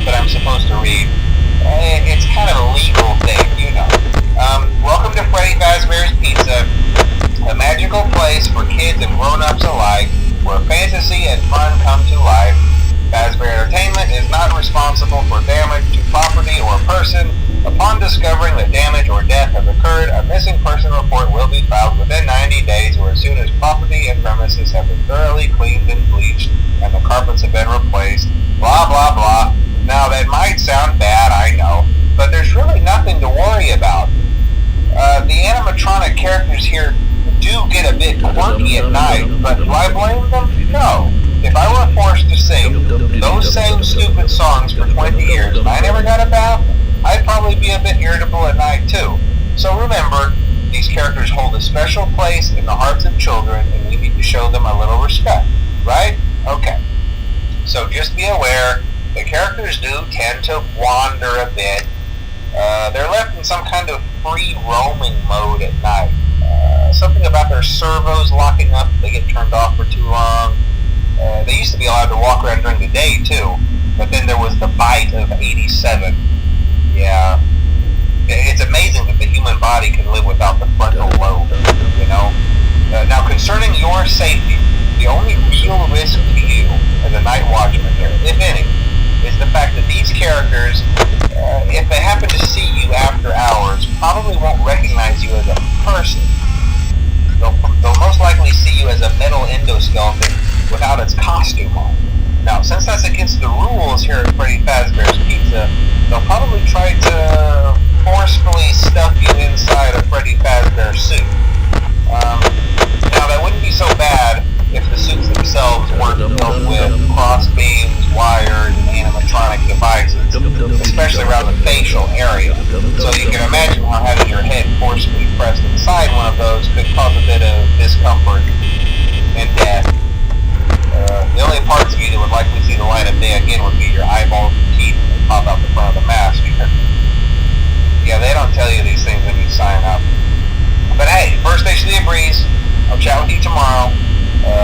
that I'm supposed to read. It's kind of a legal thing, you know. Welcome to Freddy Fazbear's Pizza, a magical place for kids and grown-ups alike, where fantasy and fun come to life. Fazbear Entertainment is not responsible for damage to property or person. Upon discovering that damage or death has occurred, a missing person report will be filed within 90 days or as soon as property and premises have been thoroughly cleaned and bleached and the carpets have been replaced. Blah, blah, blah. Now, that might sound bad, I know, but there's really nothing to worry about. The animatronic characters here do get a bit quirky at night, but do I blame them? No. If I were forced to sing those same stupid songs for 20 years and I never got a bath, I'd probably be a bit irritable at night too. So remember, these characters hold a special place in the hearts of children and we need to show them a little respect, right? Okay. So just be aware, the characters do tend to wander a bit. They're left in some kind of free roaming mode at night. Something about their servos locking up if they get turned off for too long. They used to be allowed to walk around during the day too, but then there was the bite of 87. Yeah. It's amazing that the human body can live without the frontal lobe, you know? Now, concerning your safety, the only real risk to you as a night watchman here, if any, is the fact that these characters, if they happen to see you after hours, probably won't recognize you as a person. They'll most likely see you as a metal endoskeleton without its costume on. Now, since that's against the rules here at Freddy Fazbear's Pizza, they'll probably try to forcefully stuff you inside a Freddy Fazbear suit. Now, that wouldn't be so bad if the suits themselves weren't filled with cross beams, wires, and animatronic devices, especially around the facial area. So you can imagine how having your head forcefully pressed inside one of those could cause a bit of discomfort and death. The only parts of you that would likely see the light of day again would be your eyeballs and teeth that pop out the front of the mask. Yeah, they don't tell you these things when you sign up. But hey, first station of the breeze. I'll chat with you tomorrow.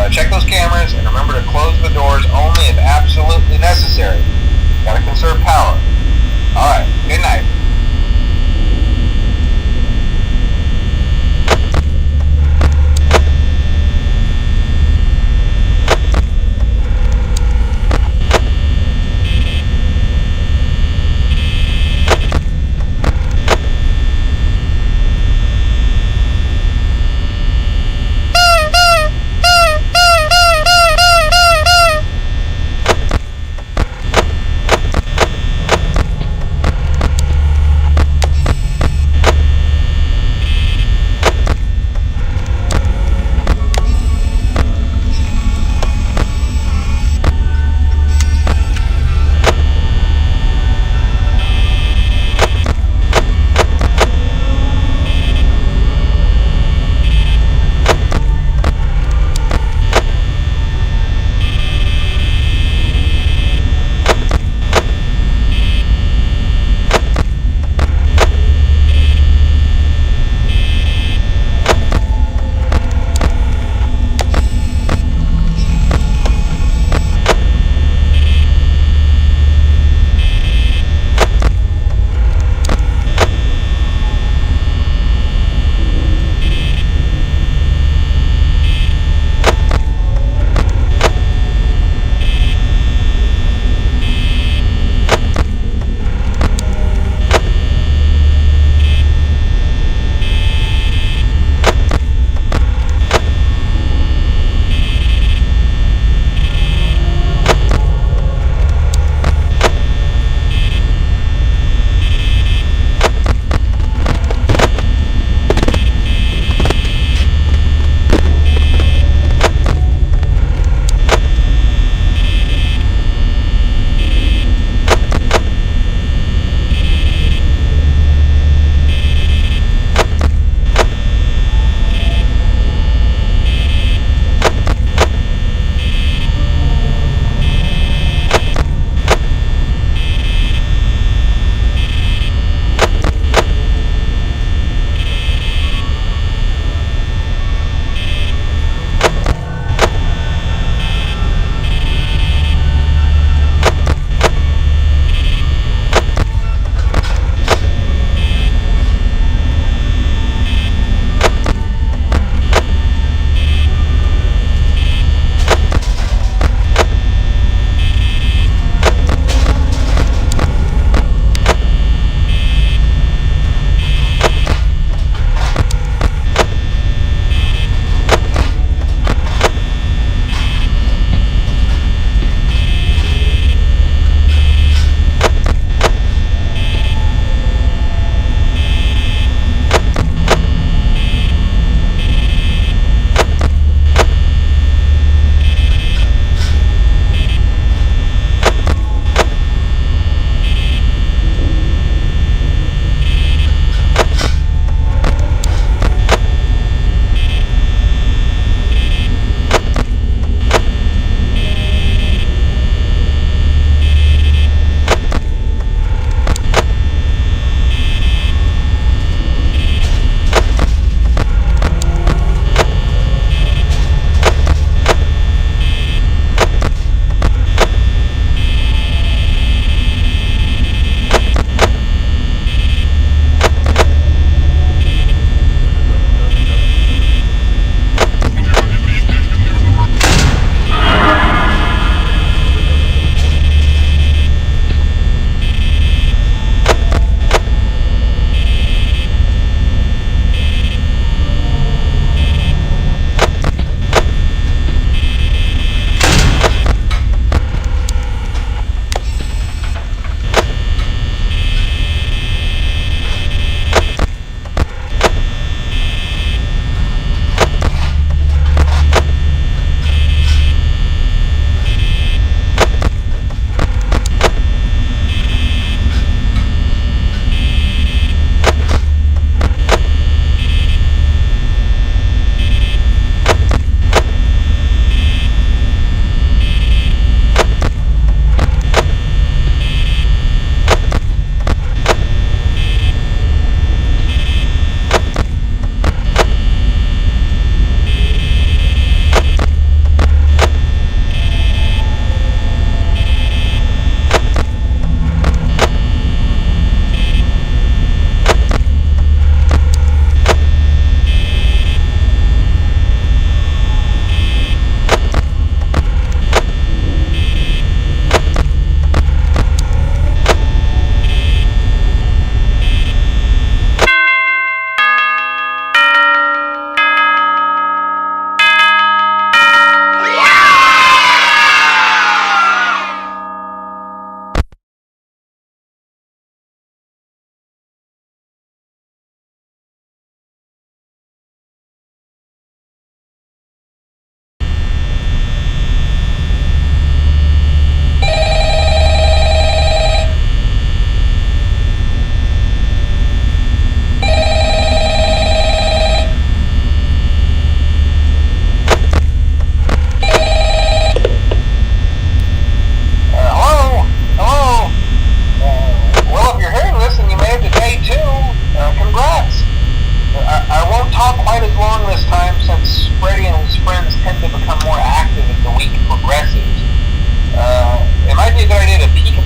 Check those cameras and remember to close the doors only if absolutely necessary. Gotta conserve power. Alright, good night.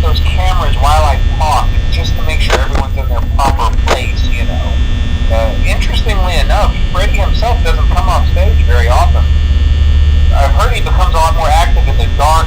those cameras while I talk, just to make sure everyone's in their proper place, you know. Interestingly enough, Freddy himself doesn't come off stage very often. I've heard he becomes a lot more active in the dark